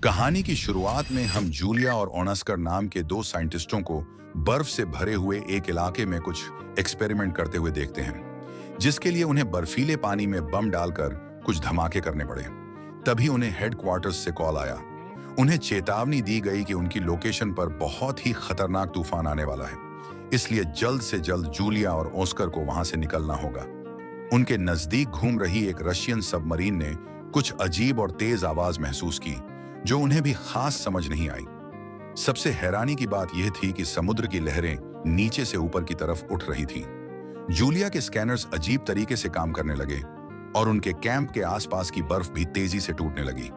कहानी की शुरुआत में हम जूलिया और ओनास्कर नाम के दो साइंटिस्टों को बर्फ से भरे हुए एक इलाके में कुछ एक्सपेरिमेंट करते हुए देखते हैं, जिसके लिए उन्हें बर्फीले पानी में बम डालकर कुछ धमाके करने पड़े। तभी उन्हें हेडक्वार्टर्स से कॉल आया। उन्हें चेतावनी दी गई कि उनकी लोकेशन पर बहुत ही खतरनाक तूफान आने वाला है, इसलिए जल्द से जल्द जूलिया और ऑस्कर को वहां से निकलना होगा। उनके नजदीक घूम रही एक रशियन सबमरीन ने कुछ अजीब और तेज आवाज महसूस की, जो उन्हें भी खास समझ नहीं आई। सबसे हैरानी की बात यह थी कि समुद्र की लहरें नीचे से ऊपर की तरफ उठ रही थीं। जूलिया के स्कैनर्स अजीब तरीके से काम करने लगे और उनके कैंप के आसपास की बर्फ भी तेजी से टूटने लगी।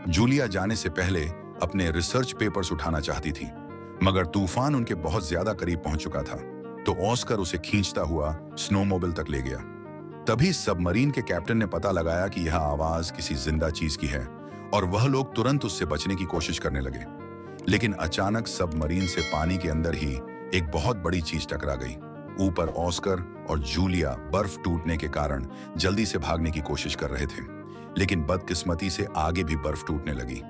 जूलिया जाने से पहले अपने रिसर्च पेपर्स उठाना चाहती थी, मगर तूफान उनके बहुत ज्यादा करीब पहुंच चुका था, तो ऑस्कर उसे खींचता हुआ स्नोमोबाइल तक ले गया। तभी सबमरीन के कैप्टन ने पता लगाया कि यह आवाज किसी जिंदा चीज की है और वह लोग तुरंत उससे बचने की कोशिश करने लगे। लेकिन अचानक सबमरीन से पानी के अंदर ही एक बहुत बड़ी चीज टकरा गई। ऊपर ऑस्कर और जूलिया बर्फ टूटने के कारण जल्दी से भागने की कोशिश कर रहे थे, लेकिन बदकिस्मती से आगे भी बर्फ टूटने लगी।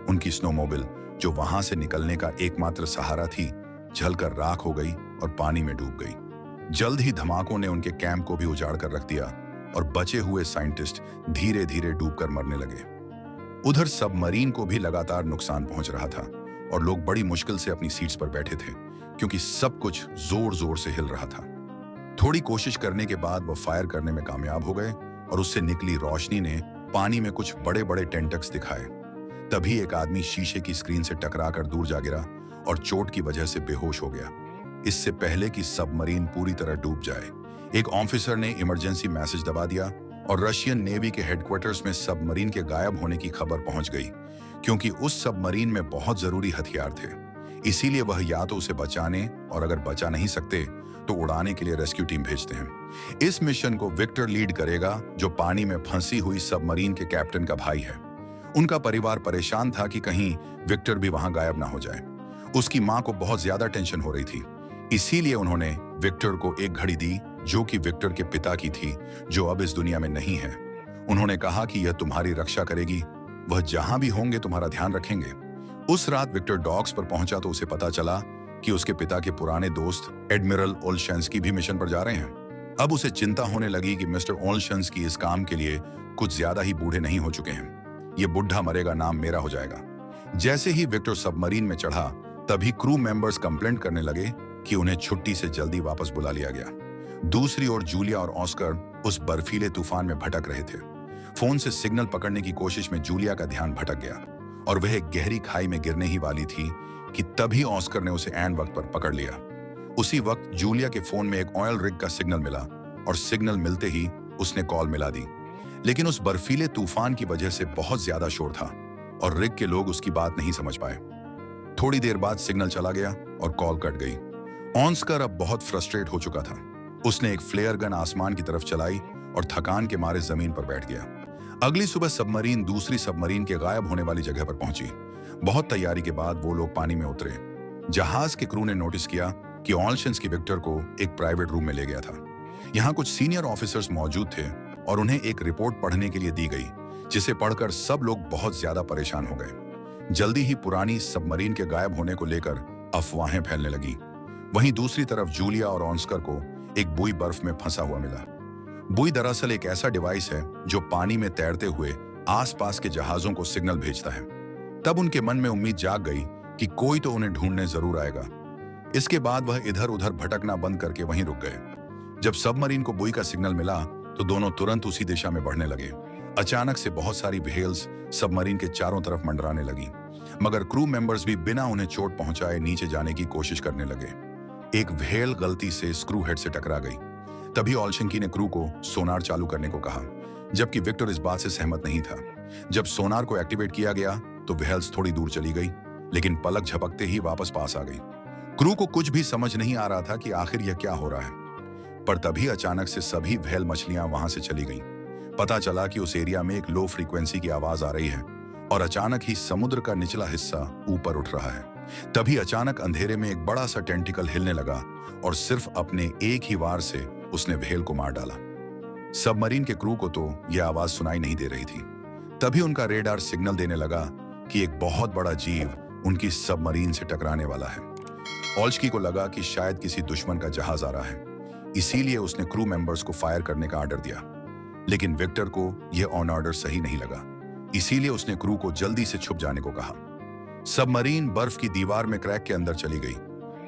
उनकी स्नोमोबाइल, जो वहां से निकलने का एकमात्र सहारा थी, जलकर राख हो गई और पानी में डूब गई। जल्द ही धमाकों ने उनके कैंप को भी उजाड़ कर रख दिया और बचे हुए साइंटिस्ट धीरे धीरे डूबकर मरने लगे। उधर सबमरीन को भी लगातार नुकसान पहुंच रहा था और लोग बड़ी मुश्किल से अपनी सीट्स पर बैठे थे, क्योंकि सब कुछ जोर जोर से हिल रहा था। थोड़ी कोशिश करने के बाद वो फायर करने में कामयाब हो गए और उससे निकली रोशनी ने पानी में कुछ बड़े बड़े टेंटक्स दिखाए। तभी एक आदमी शीशे की स्क्रीन से टकराकर दूर जा गिरा और चोट की वजह से बेहोश हो गया। इससे पहले कि सबमरीन पूरी तरह डूब जाए, एक ऑफिसर ने इमरजेंसी मैसेज दबा दिया और रशियन नेवी के हेडक्वार्टर्स में सबमरीन के गायब होने की खबर पहुंच गई, क्योंकि उस सबमरीन में बहुत जरूरी हथियार थे। इसीलिए वह या तो उसे बचाने और अगर बचा नहीं सकते तो उड़ाने के लिए रेस्क्यू टीम भेजते हैं। इस मिशन को विक्टर लीड करेगा, जो पानी में फंसी हुई सबमरीन के कैप्टन का भाई है। उनका परिवार परेशान था कि कहीं विक्टर भी वहां गायब ना हो जाए। उसकी मां को बहुत ज्यादा टेंशन हो रही थी, इसीलिए उन्होंने विक्टर को एक घड़ी दी, जो कि विक्टर के पिता की थी, जो अब इस दुनिया में नहीं है। उन्होंने कहा कि यह तुम्हारी रक्षा करेगी, वह जहां भी होंगे तुम्हारा ध्यान रखेंगे। उस रात विक्टर डॉक्स पर पहुंचा तो उसे पता चला कि उसके पिता के पुराने दोस्त एडमिरल ओलशेंस्की भी मिशन पर जा रहे हैं। अब उसे चिंता होने लगी कि मिस्टर ओलशेंस्की इस काम के लिए कुछ ज्यादा ही बूढ़े नहीं हो चुके हैं। ये बुढ़ा मरेगा नाम मेरा हो जाएगा। जैसे ही विक्टर सबमरीन में चढ़ा, तभी क्रू मेंबर्स कंप्लेंट करने लगे कि उन्हें छुट्टी से जल्दी वापस बुला लिया गया। दूसरी ओर जूलिया और ऑस्कर उस बर्फीले तूफान में भटक रहे थे। फोन से सिग्नल पकड़ने की कोशिश में जूलिया का ध्यान भटक गया और वह एक गहरी खाई में गिरने ही वाली थी कि तभी ऑस्कर ने उसे ऐन वक्त पर पकड़ लिया। उसी वक्त जूलिया के फोन में एक ऑयल रिग का सिग्नल मिला और सिग्नल मिलते ही उसने कॉल मिला दी। लेकिन उस बर्फीले तूफान की वजह से बहुत ज्यादा शोर था और रिग के लोग उसकी बात नहीं समझ पाए। थोड़ी देर बाद सिग्नल चला गया और कॉल कट गई। ऑस्कर अब बहुत फ्रस्ट्रेट हो चुका था। उसने एक फ्लेयर गन आसमान की तरफ चलाई और थकान के मारे जमीन पर बैठ गया। अगली सुबह सबमरीन दूसरी सबमरीन के गायब होने वाली जगह पर पहुंची। बहुत तैयारी के बाद वो लोग पानी में उतरे। जहाज के क्रू ने नोटिस किया कि ओलशेंस्की विक्टर को एक प्राइवेट रूम में ले गया था। यहाँ कुछ सीनियर ऑफिसर्स मौजूद थे और उन्हें एक रिपोर्ट पढ़ने के लिए दी गई, जिसे पढ़कर सब लोग बहुत ज्यादा परेशान हो गए। जल्दी ही पुरानी सबमरीन के गायब होने को लेकर अफवाहें फैलने लगी। वहीं दूसरी तरफ जूलिया और ऑस्कर को एक बुई बर्फ में फंसा हुआ मिला। बुई दरअसल एक ऐसा डिवाइस है जो पानी में तैरते हुए आसपास के जहाजों को सिग्नल भेजता है। तब उनके मन में उम्मीद जाग गई कि कोई तो उन्हें ढूंढने जरूर आएगा। इसके बाद वह इधर उधर भटकना बंद करके वहीं रुक गए। जब सबमरीन को बुई का सिग्नल मिला तो दोनों तुरंत उसी दिशा में बढ़ने लगे। अचानक से बहुत सारी व्हेल्स सबमरीन के चारों तरफ मंडराने लगी, मगर क्रू मेंबर्स भी बिना उन्हें चोट पहुंचाए नीचे जाने की कोशिश करने लगे। एक व्हेल गलती से स्क्रू हेड से टकरा गई। तभी ओलशेंस्की ने क्रू को सोनार चालू करने को कहा, जबकि विक्टर इस बात से सहमत नहीं था। जब सोनार को एक्टिवेट किया गया तो व्हेल्स थोड़ी दूर चली गई, लेकिन पलक झपकते ही वापस पास आ गई। क्रू को कुछ भी समझ नहीं आ रहा था कि आखिर यह क्या हो रहा है। पर तभी अचानक से सभी व्हेल मछलियां वहां से चली गईं। पता चला कि उस एरिया में एक लो फ्रीक्वेंसी की आवाज आ रही है और अचानक ही समुद्र का निचला हिस्सा ऊपर उठ रहा है। तभी अचानक अंधेरे में एक बड़ा सा टेंटिकल हिलने लगा और सिर्फ अपने एक ही वार से उसने व्हेल को मार डाला। सबमरीन के क्रू को तो यह आवाज सुनाई नहीं दे रही थी। तभी उनका रेडार सिग्नल देने लगा कि एक बहुत बड़ा जीव उनकी सबमरीन से टकराने वाला है। ओल्स्की को लगा कि शायद किसी दुश्मन का जहाज आ रहा है, इसीलिए उसने क्रू मेंबर्स को फायर करने का ऑर्डर दिया। लेकिन विक्टर को यह ऑन ऑर्डर सही नहीं लगा, इसीलिए उसने क्रू को जल्दी से छुप जाने को कहा। सबमरीन बर्फ की दीवार में क्रैक के अंदर चली गई।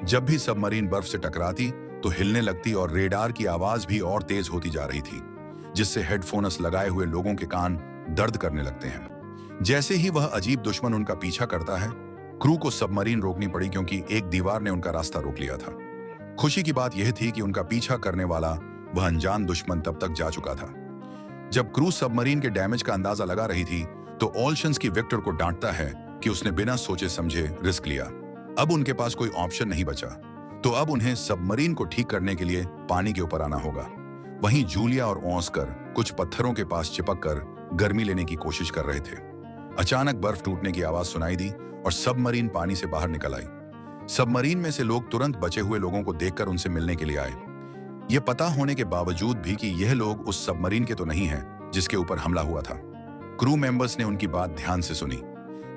जब भी सबमरीन बर्फ से टकराती तो हिलने लगती और रेडार की आवाज भी और तेज होती जा रही थी, जिससे हेडफोन्स लगाए हुए लोगों के कान दर्द करने लगते हैं। जैसे ही वह अजीब दुश्मन उनका पीछा करता है, क्रू को सबमरीन रोकनी पड़ी क्योंकि एक दीवार ने उनका रास्ता रोक लिया था। खुशी की बात यह थी कि उनका पीछा करने वाला वह अनजान दुश्मन तब तक जा चुका था। जब क्रू सबमरीन के डैमेज का अंदाजा लगा रही थी तो ओल्शंस की विक्टर को डांटता है कि उसने बिना सोचे समझे रिस्क लिया। अब उनके पास कोई ऑप्शन नहीं बचा, तो अब उन्हें सबमरीन को ठीक करने के लिए पानी के ऊपर आना होगा। वहीं जूलिया और ऑस्कर कुछ पत्थरों के पास चिपक कर गर्मी लेने की कोशिश कर रहे थे। अचानक बर्फ टूटने की आवाज सुनाई दी और सबमरीन पानी से बाहर निकल आई। सबमरीन में से लोग तुरंत बचे हुए लोगों को देखकर उनसे मिलने के लिए आए, यह पता होने के बावजूद भी कि यह लोग उस सबमरीन के तो नहीं हैं जिसके ऊपर हमला हुआ था। क्रू मेंबर्स ने उनकी बात ध्यान से सुनी।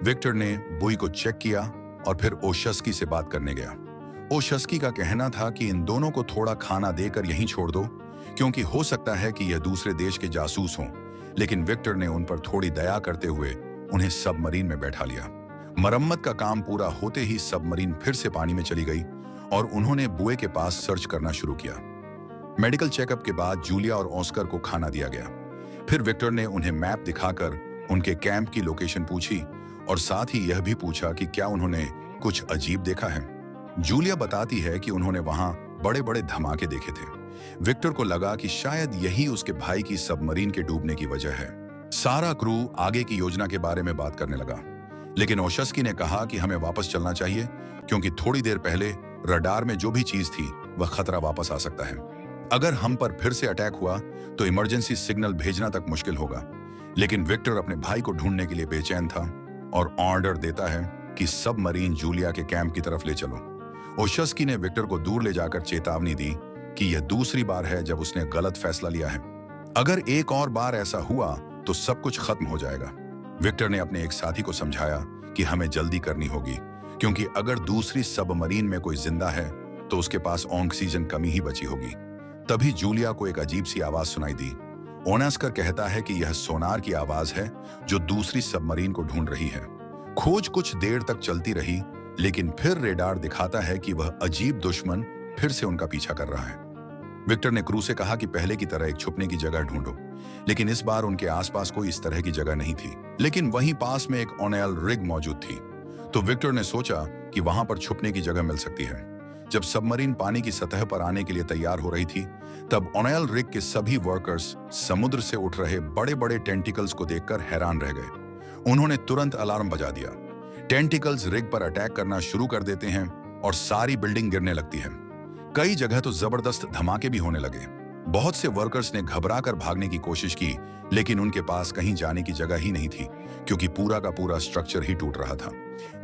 विक्टर ने बुई को चेक किया और फिर ओशस्की से बात करने गया। ओशस्की का कहना था कि इन दोनों को थोड़ा खाना देकर यहीं छोड़ दो, क्योंकि हो सकता है कि यह दूसरे देश के जासूस हों। लेकिन विक्टर ने उन पर थोड़ी दया करते हुए उन्हें सबमरीन में बैठा लिया। मरम्मत का काम पूरा होते ही सबमरीन फिर से पानी में चली गई और उन्होंने बुए के पास सर्च करना शुरू किया। मेडिकल चेकअप के बाद जूलिया और ऑस्कर को खाना दिया गया। फिर विक्टर ने उन्हें मैप दिखाकर उनके कैंप की लोकेशन पूछी और साथ ही यह भी पूछा कि क्या उन्होंने कुछ अजीब देखा है। जूलिया बताती है कि उन्होंने वहां बड़े बड़े धमाके देखे थे। विक्टर को लगा कि शायद यही उसके भाई की सबमरीन के डूबने की वजह है। सारा क्रू आगे की योजना के बारे में बात करने लगा, लेकिन ओशस्की ने कहा कि हमें वापस चलना चाहिए क्योंकि थोड़ी देर पहले रडार में जो भी चीज थी वह खतरा वापस आ सकता है। अगर हम पर फिर से अटैक हुआ तो इमरजेंसी सिग्नल भेजना तक मुश्किल होगा। लेकिन विक्टर अपने भाई को ढूंढने के लिए बेचैन था और ऑर्डर देता है कि सबमरीन जूलिया के कैंप की तरफ ले चलो। ओशस्की ने विक्टर को दूर ले जाकर चेतावनी दी कि यह दूसरी बार है जब उसने गलत फैसला लिया है। अगर एक और बार ऐसा हुआ तो सब कुछ खत्म हो जाएगा। विक्टर ने अपने एक साथी को समझाया कि हमें जल्दी करनी होगी, क्योंकि अगर दूसरी सबमरीन में कोई जिंदा है तो उसके पास ऑक्सीजन कमी ही बची होगी। तभी जूलिया को एक अजीब सी आवाज सुनाई दी। ओनास्कर कहता है कि यह सोनार की आवाज है जो दूसरी सबमरीन को ढूंढ रही है। खोज कुछ देर तक चलती रही, लेकिन फिर रेडार दिखाता है कि वह अजीब दुश्मन फिर से उनका पीछा कर रहा है। विक्टर ने क्रू से कहा कि पहले की तरह एक छुपने की जगह ढूंढो, लेकिन इस बार उनके आसपास कोई इस तरह की जगह नहीं थी। लेकिन वहीं पास में एक ऑनएल रिग मौजूद थी, तो विक्टर ने सोचा कि वहां पर छुपने की जगह मिल सकती है। जब सबमरीन पानी की सतह पर आने के लिए तैयार हो रही थी, तब ऑनएल रिग के सभी वर्कर्स समुद्र से उठ रहे बड़े बड़े टेंटिकल्स को देखकर हैरान रह गए। उन्होंने तुरंत अलार्म बजा दिया। टेंटिकल्स रिग पर अटैक करना शुरू कर देते हैं और सारी बिल्डिंग गिरने लगती है। कई जगह तो जबरदस्त धमाके भी होने लगे। बहुत से वर्कर्स ने घबराकर भागने की कोशिश की, लेकिन उनके पास कहीं जाने की जगह ही नहीं थी, क्योंकि पूरा का पूरा स्ट्रक्चर ही टूट रहा था।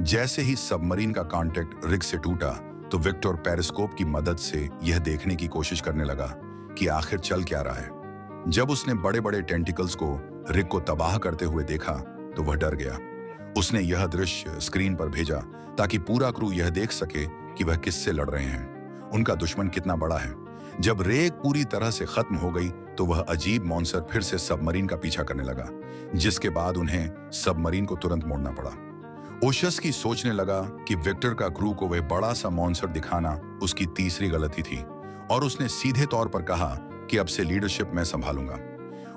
जैसे ही सबमरीन का कांटेक्ट रिग से टूटा तो विक्टर पेरिस्कोप की मदद से यह देखने की कोशिश करने लगा कि आखिर चल क्या रहा है। जब उसने बड़े बड़े टेंटिकल्स को रिग को तबाह करते हुए देखा तो वह डर गया। उसने यह दृश्य स्क्रीन पर भेजा ताकि पूरा क्रू यह देख सके कि वह किससे लड़ रहे हैं, उनका दुश्मन कितना बड़ा है। जब रेग पूरी तरह से खत्म हो गई तो वह अजीब मॉन्स्टर फिर से सबमरीन का पीछा करने लगा, जिसके बाद उन्हें सबमरीन को तुरंत मोड़ना पड़ा। ओशस्की सोचने लगा कि विक्टर का क्रू को वह बड़ा सा मॉन्स्टर दिखाना उसकी तीसरी गलती थी, और उसने सीधे तौर पर कहा कि अब से लीडरशिप मैं संभालूंगा।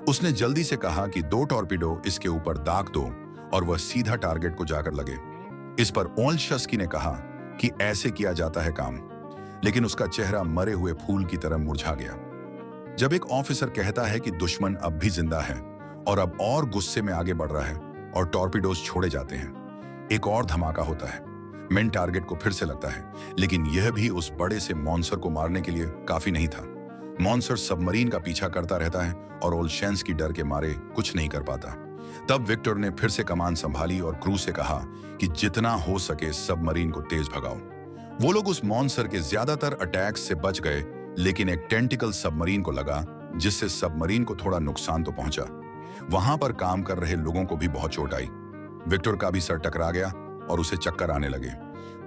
उसने जल्दी से कहा कि 2 टॉर्पीडो इसके ऊपर दाग दो और वह सीधा टारगेट को जाकर लगे। इस पर ओल्शस्की ने कहा कि ऐसे किया जाता है काम, लेकिन उसका चेहरा मरे हुए फूल की तरह मुरझा गया। जब एक ऑफिसर कहता है कि दुश्मन अब भी जिंदा है और अब और गुस्से में आगे बढ़ रहा है और टॉर्पीडोज छोड़े जाते हैं, एक और धमाका होता है। मेन टारगेट को फिर से लगता है, लेकिन यह भी उस बड़े से मॉन्स्टर को मारने के लिए काफी नहीं था। मॉन्स्टर सबमरीन का पीछा करता रहता है और ओल्शेंस की डर के मारे कुछ नहीं कर पाता। तब विक्टर ने फिर से कमान संभाली और क्रू से कहा कि जितना हो सके सबमरीन को तेज भगाओ। वो लोग उस मॉन्स्टर के ज्यादातर अटैक्स से बच गए, लेकिन एक टेंटिकल सबमरीन को लगा, जिससे सबमरीन को थोड़ा नुकसान तो पहुंचा। वहां पर काम कर रहे लोगों को भी बहुत चोट आई। विक्टर का भी सर टकरा गया और उसे चक्कर आने लगे।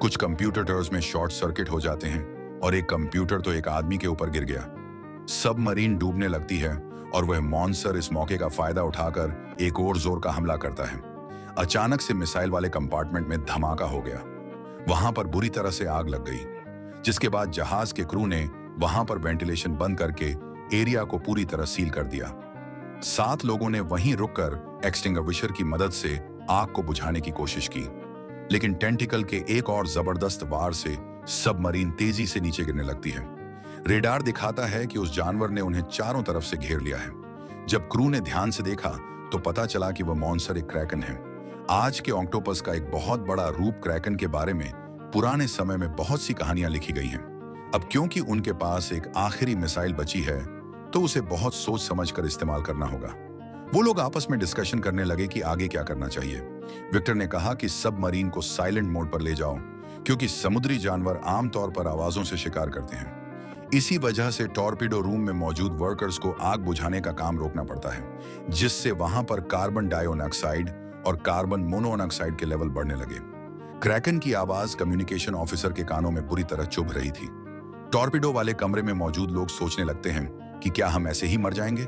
कुछ कंप्यूटर्स में शॉर्ट सर्किट हो जाते हैं और एक कंप्यूटर तो एक आदमी के ऊपर गिर गया। सबमरीन डूबने लगती है और वह मॉन्स्टर इस मौके का फायदा उठाकर एक और जोर का हमला करता है। अचानक से मिसाइल वाले कंपार्टमेंट में धमाका हो गया। वहां पर बुरी तरह से आग लग गई, जिसके बाद जहाज के क्रू ने वहां पर वेंटिलेशन बंद करके एरिया को पूरी तरह सील कर दिया। 7 लोगों ने वहीं रुककर एक्सटिंग्विशर की मदद से आग को बुझाने की कोशिश की, लेकिन टेंटिकल के एक और जबरदस्त वार से सबमरीन तेजी से नीचे गिरने लगती है। रेडार दिखाता है कि उस जानवर ने उन्हें चारों तरफ से घेर लिया है। जब क्रू ने ध्यान से देखा तो पता चला कि वह मॉन्स्टर एक क्रैकन है। आज के ऑक्टोपस का एक बहुत बड़ा रूप क्रैकन के बारे में पुराने समय में बहुत सी कहानियां लिखी गई हैं। अब क्योंकि उनके पास एक आखिरी मिसाइल बची है तो उसे बहुत सोच समझकर इस्तेमाल करना होगा। वो लोग आपस में डिस्कशन करने लगे कि आगे क्या करना चाहिए। विक्टर ने कहा कि सबमरीन को साइलेंट मोड पर ले जाओ, क्योंकि समुद्री जानवर आमतौर पर आवाजों से शिकार करते हैं। इसी वजह से टॉर्पीडो रूम में मौजूद वर्कर्स को आग बुझाने का काम रोकना पड़ता है, जिससे वहां पर कार्बन डाइऑक्साइड और कार्बन मोनोऑक्साइड के लेवल बढ़ने लगे। क्रैकन की आवाज कम्युनिकेशन ऑफिसर के कानों में बुरी तरह चुभ रही थी। टॉर्पीडो वाले कमरे में मौजूद लोग सोचने लगते हैं कि क्या हम ऐसे ही मर जाएंगे,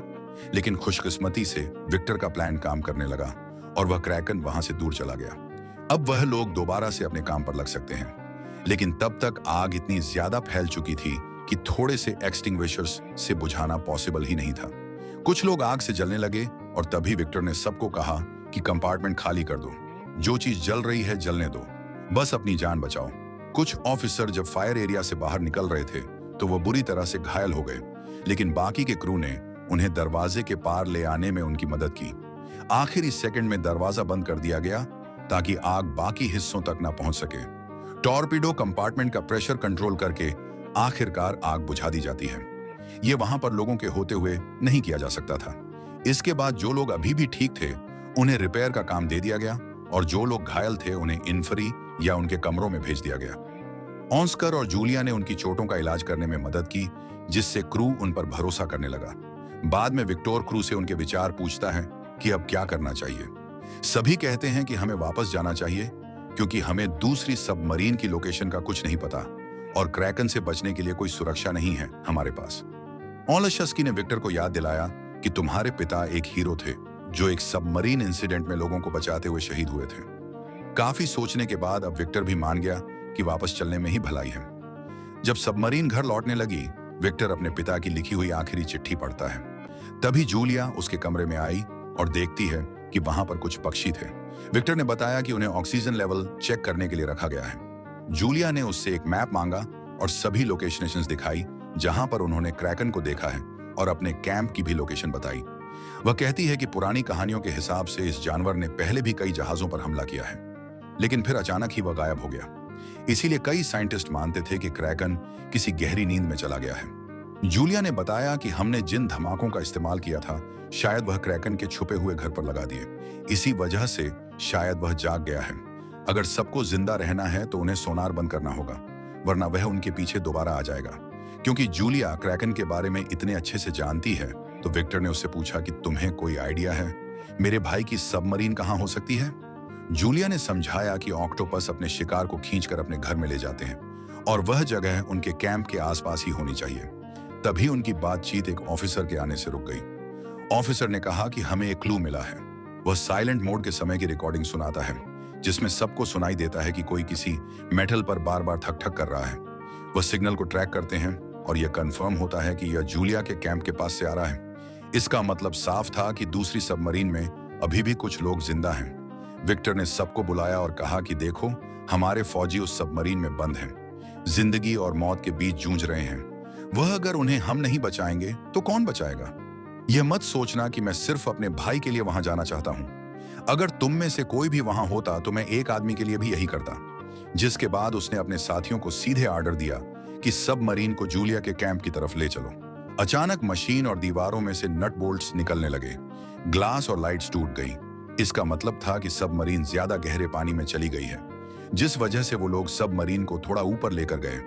लेकिन खुशकिस्मती से विक्टर का प्लान काम करने लगा और वह क्रैकन वहां से दूर चला गया। अब वह लोग दोबारा से अपने काम पर लग सकते हैं, लेकिन तब तक आग इतनी ज्यादा फैल चुकी थी कि थोड़े से एक्सटिंग्विशर्स से बुझाना पॉसिबल ही नहीं था। कुछ लोग आग से जलने लगे और तभी विक्टर ने सबको कहा कि कंपार्टमेंट खाली कर दो, जो चीज जल रही है जलने दो, बस अपनी जान बचाओ। कुछ ऑफिसर जब फायर एरिया से बाहर निकल रहे थे तो वह बुरी तरह से घायल हो गए, लेकिन बाकी के क्रू ने उन्हें दरवाजे के पार ले आने में उनकी मदद की। आखिरी सेकंड में दरवाजा बंद कर दिया गया ताकि आग बाकी हिस्सों तक ना पहुंच सके। टॉर्पीडो कंपार्टमेंट का प्रेशर कंट्रोल करके आखिरकार आग बुझा दी जाती है। यह वहां पर लोगों के होते हुए नहीं किया जा सकता था। इसके बाद जो लोग अभी भी ठीक थे उन्हें रिपेयर का काम दे दिया गया और जो लोग घायल थे उन्हें इन्फरी या उनके कमरों में भेज दिया गया। ऑस्कर और जूलिया ने उनकी चोटों का इलाज करने में मदद की, जिससे क्रू उन पर भरोसा करने लगा। बाद में विक्टर क्रू से उनके विचार पूछता है कि अब क्या करना चाहिए। सभी कहते हैं कि हमें वापस जाना चाहिए, क्योंकि हमें दूसरी सबमरीन की लोकेशन का कुछ नहीं पता और क्रैकन से बचने के लिए कोई सुरक्षा नहीं है हमारे पास। ओलशस्की ने विक्टर को याद दिलाया कि तुम्हारे पिता एक हीरो थे जो एक सबमरीन इंसिडेंट में लोगों को बचाते हुए शहीद हुए थे। काफी सोचने के बाद अब विक्टर भी मान गया कि वापस चलने में ही भलाई है। जब सबमरीन घर लौटने लगी, विक्टर अपने पिता की लिखी हुई आखिरी चिट्ठी पढ़ता है। तभी जूलिया उसके कमरे में आई और देखती है कि वहां पर कुछ पक्षी थे। विक्टर ने बताया कि उन्हें ऑक्सीजन लेवल चेक करने के लिए रखा गया है। जूलिया ने उससे एक मैप मांगा और सभी लोकेशंस दिखाई जहां पर उन्होंने क्रैकन को देखा है और अपने कैंप की भी लोकेशन बताई। वह कहती है कि पुरानी कहानियों के हिसाब से इस जानवर ने पहले भी कई जहाजों पर हमला किया है, लेकिन फिर अचानक ही वह गायब हो गया। इसीलिए कई साइंटिस्ट मानते थे कि क्रैकन किसी गहरी नींद में चला गया है। जूलिया ने बताया कि हमने जिन धमाकों का इस्तेमाल किया था शायद वह क्रैकन के छुपे हुए घर पर लगा दिए। इसी वजह से शायद वह जाग गया है। अगर सबको जिंदा रहना है तो उन्हें सोनार बंद करना होगा, वरना वह उनके पीछे दोबारा आ जाएगा। क्योंकि जूलिया क्रैकन के बारे में इतने अच्छे से जानती है तो विक्टर ने उससे पूछा कि तुम्हें कोई आइडिया है मेरे भाई की सबमरीन कहाँ हो सकती है। जूलिया ने समझाया कि ऑक्टोपस अपने शिकार को खींचकर अपने घर में ले जाते हैं और वह जगह उनके कैंप के आसपास ही होनी चाहिए। तभी उनकी बातचीत एक ऑफिसर के आने से रुक गई। ऑफिसर ने कहा कि हमें एक क्लू मिला है। वह साइलेंट मोड के समय की रिकॉर्डिंग सुनाता है, जिसमें सबको सुनाई देता है कि कोई किसी मेटल पर बार बार ठक ठक कर रहा है। वह सिग्नल को ट्रैक करते हैं और यह कंफर्म होता है कि यह जूलिया के कैंप के पास से आ रहा है। इसका मतलब साफ था कि दूसरी सबमरीन में अभी भी कुछ लोग जिंदा हैं। विक्टर ने सबको बुलाया और कहा कि देखो, हमारे फौजी उस सबमरीन में बंद हैं, जिंदगी और मौत के बीच जूझ रहे हैं। वह अगर उन्हें हम नहीं बचाएंगे तो कौन बचाएगा। यह मत सोचना कि मैं सिर्फ अपने भाई के लिए वहां जाना चाहता हूं। अगर तुम में से कोई भी वहां होता तो मैं एक आदमी के लिए भी यही करता। जिसके बाद उसने अपने साथियों को सीधे ऑर्डर दिया कि सबमरीन को जूलिया के कैंप की तरफ ले चलो। अचानक मशीन और दीवारों में से नट बोल्ट्स निकलने लगे, ग्लास और लाइट्स टूट गई। इसका मतलब था कि सबमरीन ज्यादा गहरे पानी में चली गई है, जिस वजह से वो लोग सबमरीन को थोड़ा ऊपर लेकर गए।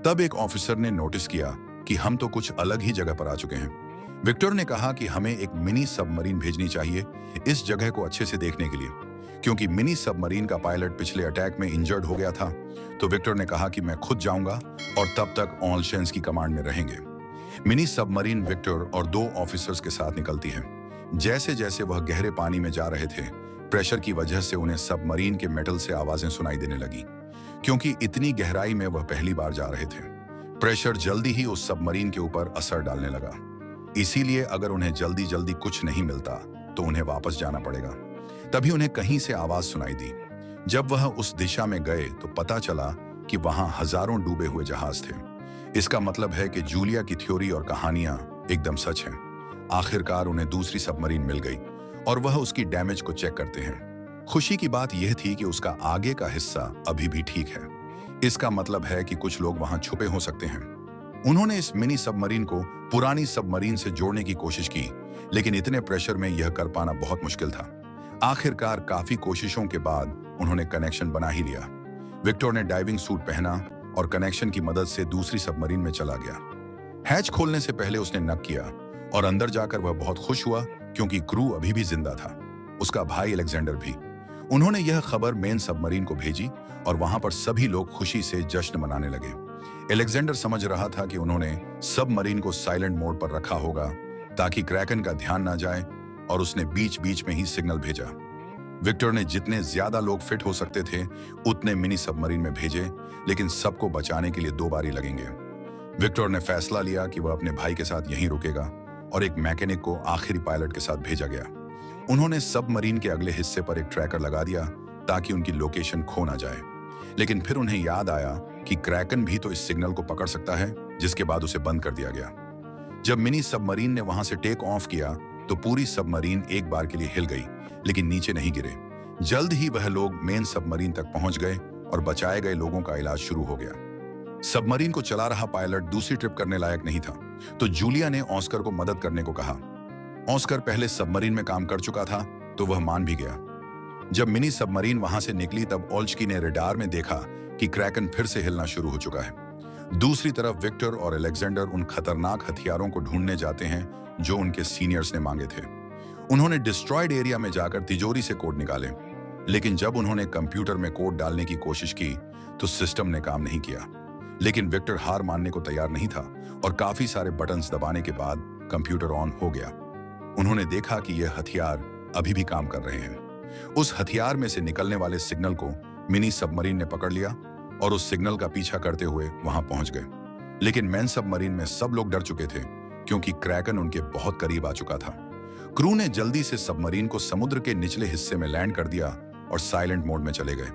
तब एक ऑफिसर ने नोटिस किया कि हम तो कुछ अलग ही जगह पर आ चुके हैं। विक्टर ने कहा कि हमें एक मिनी सबमरीन भेजनी चाहिए इस जगह को अच्छे से देखने के लिए। क्योंकि मिनी सबमरीन का पायलट पिछले अटैक में इंजर्ड हो गया था, तो विक्टर ने कहा कि मैं खुद जाऊंगा और तब तक ऑलशेंस की कमांड में रहेंगे। मिनी सबमरीन विक्टर और 2 ऑफिसर्स के साथ निकलती है। जैसे जैसे वह गहरे पानी में जा रहे थे, प्रेशर की वजह से उन्हें सबमरीन के मेटल से आवाजें सुनाई देने लगी, क्योंकि इतनी गहराई में वह पहली बार जा रहे थे। प्रेशर जल्दी ही उस सबमरीन के ऊपर असर डालने लगा, इसीलिए अगर उन्हें जल्दी जल्दी कुछ नहीं मिलता तो उन्हें वापस जाना पड़ेगा। तभी उन्हें कहीं से आवाज सुनाई दी। जब वह उस दिशा में गए तो पता चला कि वहां हजारों डूबे हुए जहाज थे। इसका मतलब है कि जूलिया की थ्योरी और कहानियां एकदम सच हैं। आखिरकार उन्हें दूसरी सबमरीन मिल गई और वह उसकी डैमेज को चेक करते हैं। खुशी की बात यह थी कि उसका आगे का हिस्सा अभी भी ठीक है। इसका मतलब है कि कुछ लोग वहां छुपे हो सकते हैं। उन्होंने इस मिनी सबमरीन को पुरानी सबमरीन से जोड़ने की कोशिश की, लेकिन इतने प्रेशर में यह कर पाना बहुत मुश्किल था। आखिरकार काफी कोशिशों के बाद उन्होंने कनेक्शन बना ही लिया। विक्टर ने डाइविंग सूट पहना और कनेक्शन की मदद से दूसरी सबमरीन में चला गया। हैच खोलने से पहले उसने नक किया और अंदर जाकर वह बहुत खुश हुआ, क्योंकि क्रू अभी भी जिंदा था, उसका भाई अलेक्जेंडर भी। उन्होंने यह खबर मेन सबमरीन को भेजी और वहां पर सभी लोग खुशी से जश्न मनाने लगे। अलेक्जेंडर समझ रहा था कि उन्होंने सबमरीन को साइलेंट मोड पर रखा होगा ताकि क्रैकन का ध्यान ना जाए, और उसने बीच बीच में ही सिग्नल भेजा। विक्टर ने जितने ज्यादा लोग फिट हो सकते थे उतने मिनी सबमरीन में भेजे, लेकिन सबको बचाने के लिए 2 बारी लगेंगे। विक्टर ने फैसला लिया कि वह अपने भाई के साथ यहीं रुकेगा और एक मैकेनिक को आखिरी पायलट के साथ भेजा गया। उन्होंने सबमरीन के अगले हिस्से पर एक ट्रैकर लगा दिया ताकि उनकी लोकेशन खो ना जाए। लेकिन फिर उन्हें याद आया कि क्रैकन भी तो इस सिग्नल को पकड़ सकता है, जिसके बाद उसे बंद कर दिया गया। जब मिनी सबमरीन ने वहां से टेक ऑफ किया तो पूरी सबमरीन एक बार के लिए हिल गई, लेकिन नीचे नहीं गिरे। जल्द ही वह लोग मेन सबमरीन तक पहुंच गए और बचाए गए लोगों का इलाज शुरू हो गया। सबमरीन को चला रहा पायलट दूसरी ट्रिप करने लायक नहीं था, तो जूलिया ने ऑस्कर को मदद करने को कहा। ऑस्कर पहले सबमरीन में काम कर चुका था, तो वह मान भी गया। जब मिनी सबमरीन वहां से निकली तब ओल्चकी ने रडार में देखा कि क्रैकन फिर से हिलना शुरू हो चुका है। दूसरी तरफ विक्टर और अलेक्जेंडर उन खतरनाक हथियारों को ढूंढने जाते हैं जो उनके सीनियर्स ने मांगे थे। उन्होंने डिस्ट्रॉयड एरिया में जाकर तिजोरी से कोड निकाले, लेकिन जब उन्होंने कंप्यूटर में कोड डालने की कोशिश की तो सिस्टम ने काम नहीं किया। लेकिन विक्टर हार मानने को तैयार नहीं था और काफी सारे बटन्स दबाने के बाद कंप्यूटर ऑन हो गया। उन्होंने देखा कि यह हथियार अभी भी काम कर रहे हैं। उस हथियार में से निकलने वाले सिग्नल को मिनी सबमरीन ने पकड़ लिया और उस सिग्नल का पीछा करते हुए वहां पहुंच गए। लेकिन मेन सबमरीन में सब लोग डर चुके थे, क्योंकि क्रैकन उनके बहुत करीब आ चुका था। क्रू ने जल्दी से सबमरीन को समुद्र के निचले हिस्से में लैंड कर दिया और साइलेंट मोड में चले गए।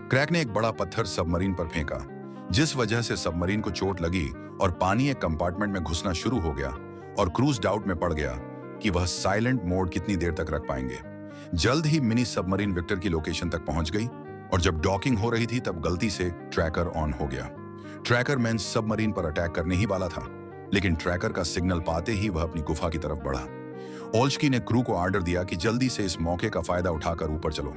क्रैक ने एक बड़ा पत्थर सबमरीन पर फेंका, जिस वजह से सबमरीन को चोट लगी और पानी एक कंपार्टमेंट में घुसना शुरू हो गया, और क्रूज डाउट में पड़ गया कि वह साइलेंट मोड कितनी देर तक रख पाएंगे। जल्द ही मिनी सबमरीन विक्टर की लोकेशन तक पहुंच गई, और जब डॉकिंग हो रही थी तब गलती से ट्रैकर ऑन हो गया। ट्रैकर मेन सबमरीन पर अटैक करने ही वाला था, लेकिन ट्रैकर का सिग्नल पाते ही वह अपनी गुफा की तरफ बढ़ा। ओल्चकी ने क्रू को ऑर्डर दिया कि जल्दी से इस मौके का फायदा उठाकर ऊपर चलो।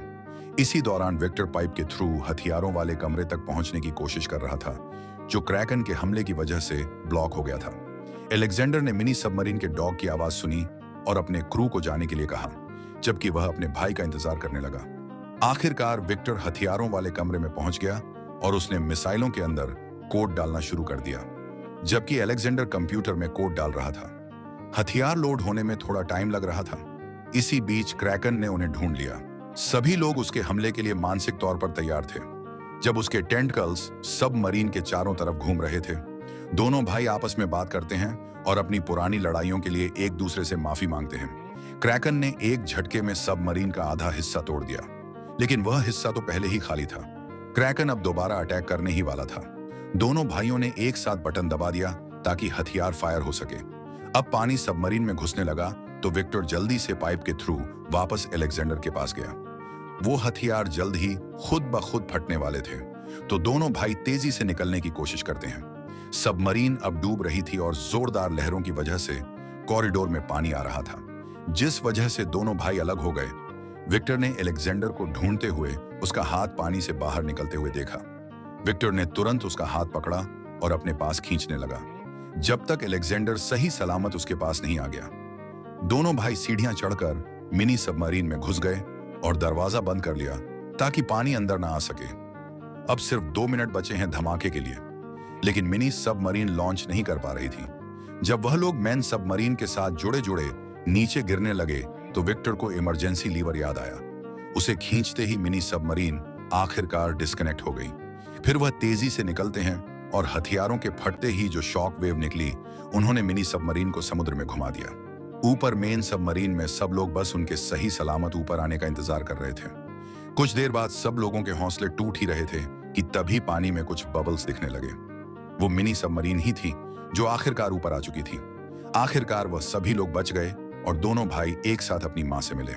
इसी दौरान विक्टर पाइप के थ्रू हथियारों वाले कमरे तक पहुंचने की कोशिश कर रहा था, जो क्रैकन के हमले की वजह से ब्लॉक हो गया था। अलेक्जेंडर ने मिनी सबमरीन के डॉग की आवाज सुनी और अपने क्रू को जाने के लिए कहा, जबकि वह अपने भाई का इंतजार करने लगा। आखिरकार विक्टर हथियारों वाले कमरे में पहुंच गया और उसने मिसाइलों के अंदर कोड डालना शुरू कर दिया, जबकि अलेक्जेंडर कंप्यूटर में कोड डाल रहा था। हथियार लोड होने में थोड़ा टाइम लग रहा था। इसी बीच क्रैकन ने उन्हें ढूंढ लिया। सभी लोग उसके हमले के लिए मानसिक तौर पर तैयार थे। जब उसके टेंटकल्स सबमरीन के चारों तरफ घूम रहे थे, दोनों भाई आपस में बात करते हैं और अपनी पुरानी लड़ाइयों के लिए एक दूसरे से माफी मांगते हैं। क्रैकन ने एक झटके में सबमरीन का आधा हिस्सा तोड़ दिया, लेकिन वह हिस्सा तो पहले ही खाली था। क्रैकन अब दोबारा अटैक करने ही वाला था। दोनों भाइयों ने एक साथ बटन दबा दिया ताकि हथियार फायर हो सके। अब पानी सबमरीन में घुसने लगा तो विक्टर जल्दी से पाइप के थ्रू वापस अलेक्जेंडर के पास गया। वो हथियार जल्द ही खुद ब खुद फटने वाले थे, तो दोनों भाई तेजी से निकलने की कोशिश करते हैं। सबमरीन अब डूब रही थी और जोरदार लहरों की वजह से कॉरिडोर में पानी आ रहा था, जिस वजह से दोनों भाई अलग हो गए। विक्टर ने अलेक्जेंडर को ढूंढते हुए उसका हाथ पानी से बाहर निकलते हुए देखा। विक्टर ने तुरंत उसका हाथ पकड़ा और अपने पास खींचने लगा, जब तक अलेक्जेंडर सही सलामत उसके पास नहीं आ गया। दोनों भाई सीढ़ियां चढ़कर मिनी सबमरीन में घुस गए और दरवाजा बंद कर लिया ताकि पानी अंदर ना आ सके। अब सिर्फ 2 मिनट बचे हैं धमाके के लिए, लेकिन मिनी सबमरीन लॉन्च नहीं कर पा रही थी। जब वह लोग मैन सबमरीन के साथ जुड़े जुड़े नीचे गिरने लगे तो विक्टर को इमरजेंसी लीवर याद आया। उसे खींचते ही मिनी सबमरीन आखिरकार डिस्कनेक्ट हो गई। फिर वह तेजी से निकलते हैं और हथियारों के फटते ही जो शॉक वेव निकली, उन्होंने मिनी सबमरीन को समुद्र में घुमा दिया। ऊपर मेन सबमरीन में सब लोग बस उनके सही सलामत ऊपर आने का इंतजार कर रहे थे। कुछ देर बाद सब लोगों के हौसले टूट ही रहे थे कि तभी पानी में कुछ बबल्स दिखने लगे। वो मिनी सबमरीन ही थी जो आखिरकार ऊपर आ चुकी थी। आखिरकार वह सभी लोग बच गए और दोनों भाई एक साथ अपनी मां से मिले।